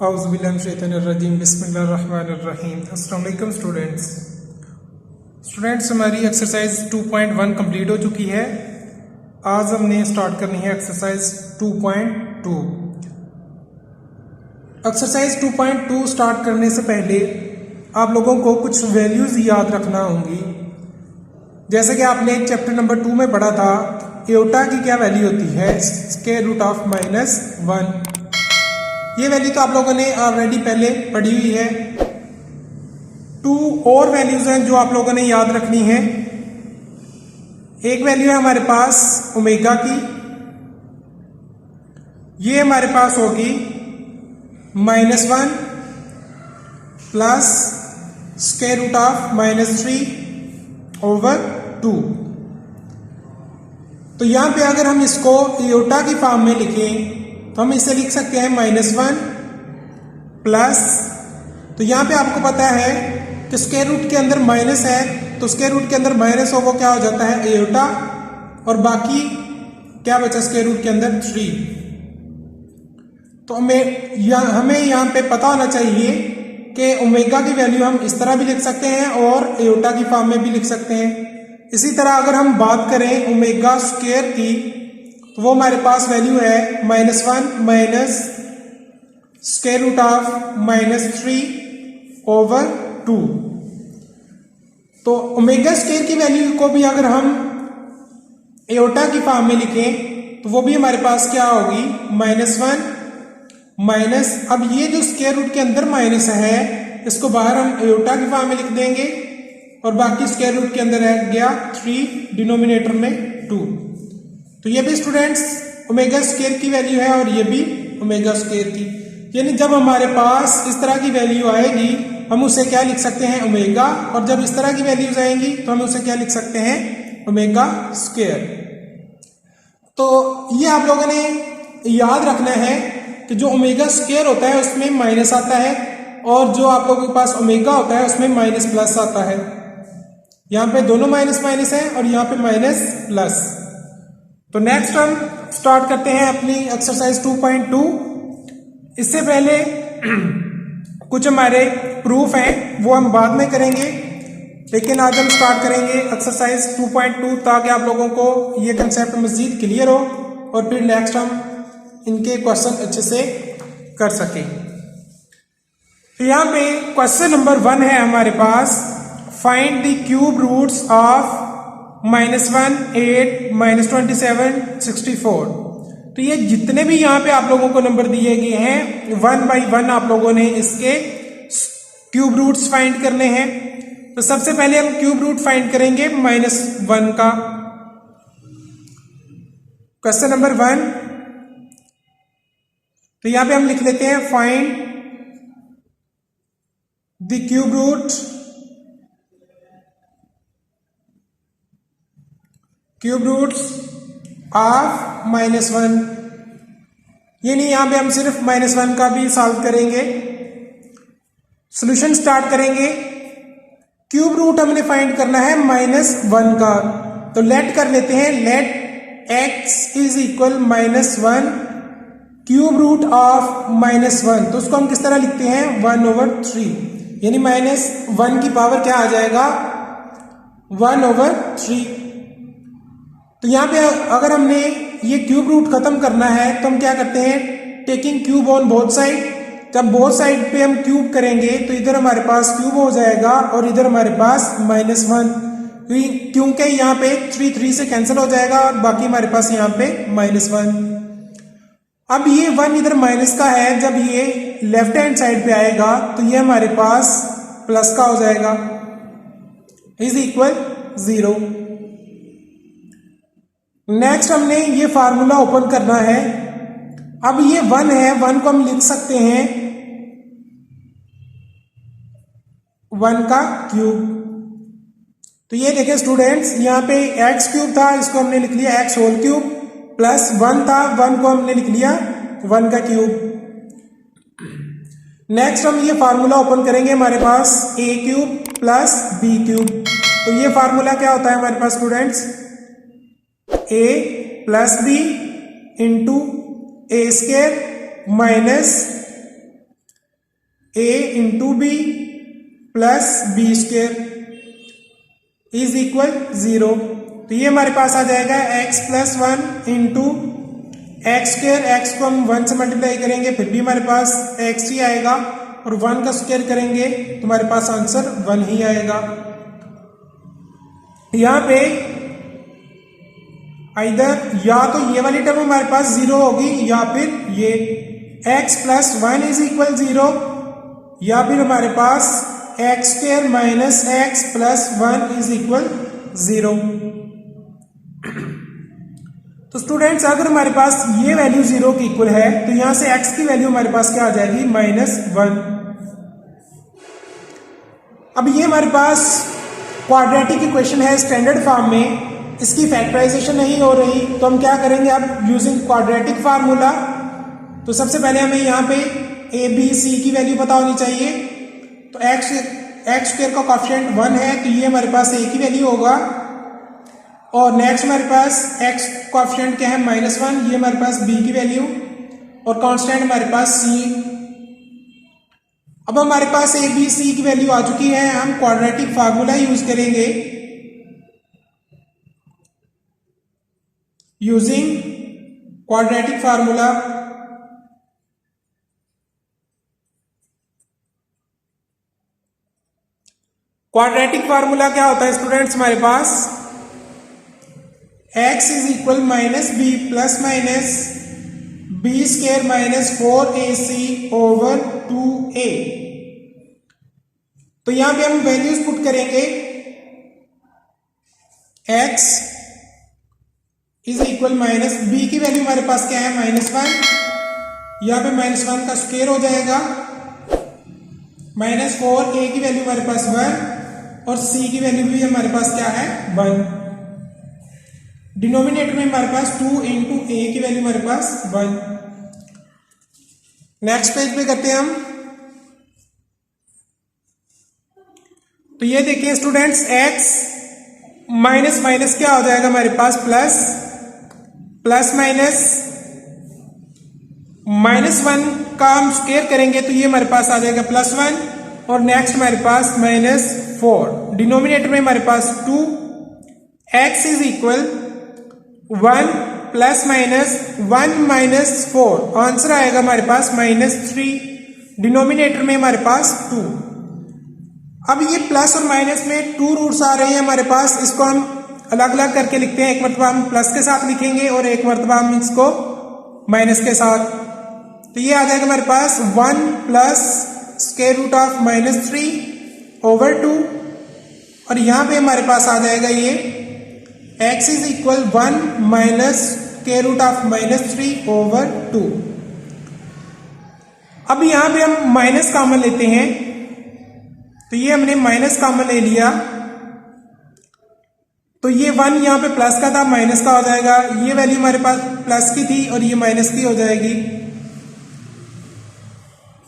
औज़ुबिल्लाहिमिनश्शैतानिर्रजीम बिस्मिल्लाहिर्रहमानिर्रहीम। अस्सलाम वालेकुम स्टूडेंट्स, हमारी एक्सरसाइज 2.1 कंप्लीट हो चुकी है। आज हमने स्टार्ट करनी है एक्सरसाइज 2.2। एक्सरसाइज 2.2 स्टार्ट करने से पहले आप लोगों को कुछ वैल्यूज याद रखना होंगी। जैसे कि आपने चैप्टर नंबर 2 में पढ़ा था, एयोटा की क्या वैल्यू होती है, स्क्वायर रूट ऑफ -1। ये वैल्यू तो आप लोगों ने ऑलरेडी पहले पढ़ी हुई है। 2 और वैल्यूज हैं जो आप लोगों ने याद रखनी है। एक वैल्यू है हमारे पास ओमेगा की, ये हमारे पास होगी -1 प्लस स्क्वायर रूट ऑफ -3/2। तो यहां पे अगर हम इसको एयोटा की फॉर्म में लिखें तो हम इसे लिख सकते हैं -1 प्लस, तो यहां पे आपको पता है कि स्क्वायर रूट के अंदर माइनस है, तो स्क्वायर रूट के अंदर माइनस हो वो क्या हो जाता है एयोटा, और बाकी क्या बचा स्क्वायर रूट के अंदर 3। तो हमें यहां पे पता होना चाहिए कि ओमेगा की वैल्यू हम इस तरह भी लिख सकते हैं और एयोटा की फॉर्म में भी लिख सकते हैं। इसी तरह अगर हम बात करें ओमेगा स्क्वायर की, तो वो हमारे पास वैल्यू है -1 माइनस स्क्वायर रूट ऑफ -3/2। तो ओमेगा स्क्वायर की वैल्यू को भी अगर हम एयोटा की फॉर्म में लिखें तो वो भी हमारे पास क्या होगी -1 माइनस, अब ये जो स्क्वायर रूट के अंदर माइनस है इसको बाहर हम एयोटा की फॉर्म में लिख देंगे, और बाकी स्क्वायर रूट के अंदर रह गया 3, डिनोमिनेटर में 2। तो ये भी स्टूडेंट्स ओमेगा स्क्वायर की वैल्यू है और ये भी ओमेगा स्क्वायर की, यानी जब हमारे पास इस तरह की वैल्यू आएगी हम उसे क्या लिख सकते हैं ओमेगा, और जब इस तरह की वैल्यूज आएंगी तो हम उसे क्या लिख सकते हैं ओमेगा स्क्वायर। तो ये आप लोगों ने याद रखना है कि जो ओमेगा स्क्वायर होता है उसमें माइनस आता है, और जो आप लोगों के पास ओमेगा होता है उसमें माइनस प्लस आता है। यहां पे दोनों माइनस माइनस है और यहां पे माइनस प्लस। तो नेक्स्ट हम स्टार्ट करते हैं अपनी एक्सरसाइज 2.2। इससे पहले कुछ हमारे प्रूफ हैं वो हम बाद में करेंगे, लेकिन आज हम स्टार्ट करेंगे एक्सरसाइज 2.2 ताकि आप लोगों को ये कंसेप्ट मजीद क्लियर हो और फिर नेक्स्ट हम इनके क्वेश्चन अच्छे से कर सकें। तो यहाँ पे क्वेश्चन नंबर 1 है हमारे पास, find the cube roots of -1, 8, -27, 64। तो ये जितने भी यहाँ पे आप लोगों को नंबर दिए गए हैं 1 बाई 1 आप लोगों ने इसके क्यूब रूट्स फाइंड करने हैं। तो सबसे पहले हम क्यूब रूट फाइंड करेंगे -1 का। क्वेश्चन नंबर 1, तो यहां पे हम लिख लेते हैं find the cube root of -1, यानी यहां पे हम सिर्फ -1 का भी सॉल्व करेंगे। सॉल्यूशन स्टार्ट करेंगे। क्यूब रूट हमने फाइंड करना है -1 का, तो लेट कर लेते हैं, let x is equal -1 cube root of -1। तो उसको हम किस तरह लिखते हैं 1/3, यानी -1 की पावर क्या आ जाएगा 1/3। तो यहां पे अगर हमने ये क्यूब रूट खत्म करना है तो हम क्या करते हैं, taking cube on both side. जब बोथ साइड पे हम क्यूब करेंगे तो इधर हमारे पास क्यूब हो जाएगा और इधर हमारे पास -1, क्योंकि यहाँ पे 3 से कैंसिल हो जाएगा और बाकी हमारे पास यहाँ पे -1। अब ये 1 इधर माइनस का है, जब ये लेफ्ट हैंड साइड पे आएगा तो ये हमारे पास प्लस का हो जाएगा, इज इक्वल 0। नेक्स्ट हमने ये फार्मूला ओपन करना है। अब ये 1 है, 1 को हम लिख सकते हैं 1 का क्यूब। तो ये देखें स्टूडेंट्स, यहाँ पे x क्यूब था, इसको हमने लिख लिया x होल क्यूब, प्लस 1 था, 1 को हमने लिख लिया 1 का क्यूब। नेक्स्ट हम ये फार्मूला ओपन करेंगे, हमारे पास a cube plus b cube. तो ये फार्मूला क्या होता है हमारे पास students, a plus b into a square minus A into B plus B square is equal 0। तो ये हमारे पास आ जाएगा x plus 1 into X square. X को हम 1 से मल्टीप्लाई करेंगे फिर भी हमारे पास x ही आएगा, और 1 का स्क्वायर करेंगे तो हमारे पास आंसर 1 ही आएगा। यहां पे इधर या तो ये वाली टर्म हमारे पास 0 होगी या फिर ये x प्लस 1 इज इक्वल 0, या फिर हमारे पास X square minus X plus 1 is equal 0। तो स्टूडेंट्स अगर हमारे पास ये वैल्यू 0 की इक्वल है तो यहां से x की वैल्यू हमारे पास क्या आ जाएगी -1। अब ये हमारे पास क्वाड्रेटिक इक्वेशन है स्टैंडर्ड फॉर्म में, इसकी फैक्टराइजेशन नहीं हो रही, तो हम क्या करेंगे अब यूजिंग क्वाड्रेटिक फार्मूला। तो सबसे पहले हमें यहाँ पे a b c की वैल्यू पता होनी चाहिए। तो एक्स स्क्वायर का कॉफिशिएंट 1 है तो ये हमारे पास a की वैल्यू होगा, और नेक्स्ट हमारे पास x कॉफिशिएंट क्या है -1, ये हमारे पास b की वैल्यू, और कांस्टेंट हमारे पास c। अब हमारे पास a b c की वैल्यू आ चुकी है, हम क्वाड्रेटिक फार्मूला यूज करेंगे। Using quadratic formula quadratic formula क्या होता है स्टूडेंट्स, हमारे पास x is equal -b plus minus B square minus 4ac over 2a। तो यहां पे हम वैल्यूज पुट करेंगे, x इज इक्वल -b की वैल्यू हमारे पास क्या है -1, यहां पे -1 का स्क्वायर हो जाएगा, -4a की वैल्यू हमारे पास 1, और c की वैल्यू भी हमारे पास क्या है 1। डिनोमिनेटर में हमारे पास 2 इंटू a की वैल्यू हमारे पास 1। नेक्स्ट पेज पे करते हैं हम। तो ये देखिए स्टूडेंट्स x माइनस माइनस क्या हो जाएगा हमारे पास प्लस, प्लस माइनस -1 का हम स्क्वायर करेंगे तो ये हमारे पास आ जाएगा +1, और नेक्स्ट हमारे पास -4। डिनोमिनेटर में हमारे पास 2, x is equal 1 plus minus 1 -4, answer आएगा हमारे पास -3। डिनोमिनेटर में हमारे पास 2। अब ये प्लस और माइनस में 2 रूट्स आ रहे हैं हमारे पास, इसको हम अलग अलग करके लिखते हैं। एक मरतबा हम प्लस के साथ लिखेंगे और एक मरतबा हम इसको माइनस के साथ। तो ये आ जाएगा हमारे पास 1 plus square root of -3 over 2, और यहां पे हमारे पास आ जाएगा ये x is equal 1 minus square root of -3 over 2। अब यहां पे हम माइनस कॉमन लेते हैं, तो ये हमने माइनस कॉमन ले लिया, तो ये 1 यहां पे प्लस का था माइनस का हो जाएगा, ये वैल्यू हमारे पास प्लस की थी और ये माइनस की हो जाएगी।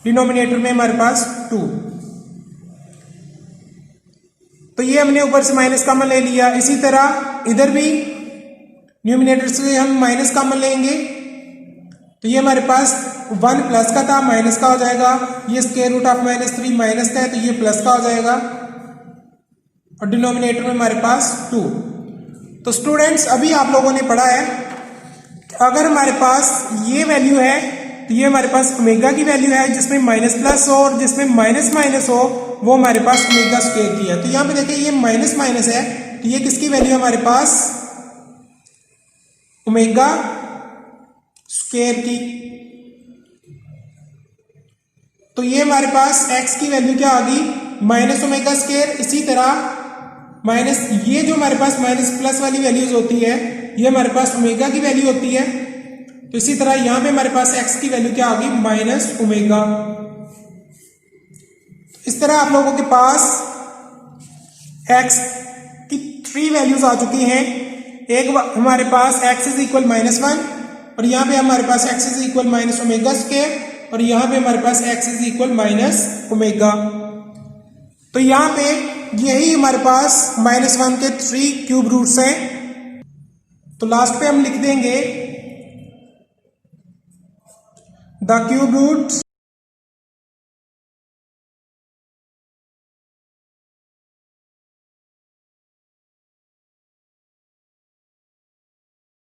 डिनोमिनेटर में हमारे पास 2, तो ये हमने ऊपर से माइनस कॉमन ले लिया। इसी तरह इधर भी न्यूमिनेटर से हम माइनस कॉमन लेंगे, तो ये हमारे पास 1 प्लस का था माइनस का हो जाएगा, ये स्क्वायर रूट ऑफ -3 माइनस का है तो ये प्लस का हो जाएगा, और डिनोमिनेटर में हमारे पास 2। तो स्टूडेंट्स अभी आप लोगों ने पढ़ा है अगर हमारे पास ये वैल्यू है तो ये हमारे पास ओमेगा की वैल्यू है, जिसमें माइनस प्लस हो और जिसमें माइनस माइनस हो वो हमारे पास ओमेगा स्क्वायर की है। तो यहां पे देखिए ये माइनस माइनस है, तो ये किसकी वैल्यू है हमारे पास ओमेगा स्क्वायर की। तो ये हमारे पास x की वैल्यू क्या आ गई माइनस ओमेगा स्क्वायर। इसी तरह माइनस ये जो हमारे पास माइनस प्लस वाली वैल्यूज होती है ये हमारे पास ओमेगा की वैल्यू होती है। तो इसी तरह यहां पे हमारे पास x की वैल्यू क्या आ गई माइनस ओमेगा। इस तरह आप लोगों के पास x की 3 वैल्यूज आ चुकी हैं। एक हमारे पास x इज इक्वल -1, और यहां पे हमारे पास x is equal minus omega square, और यहां पे हमारे पास x is equal minus omega. तो यहां पे यही हमारे पास -1 के 3 क्यूब रूट्स हैं। तो लास्ट पे हम लिख देंगे द क्यूब रूट्स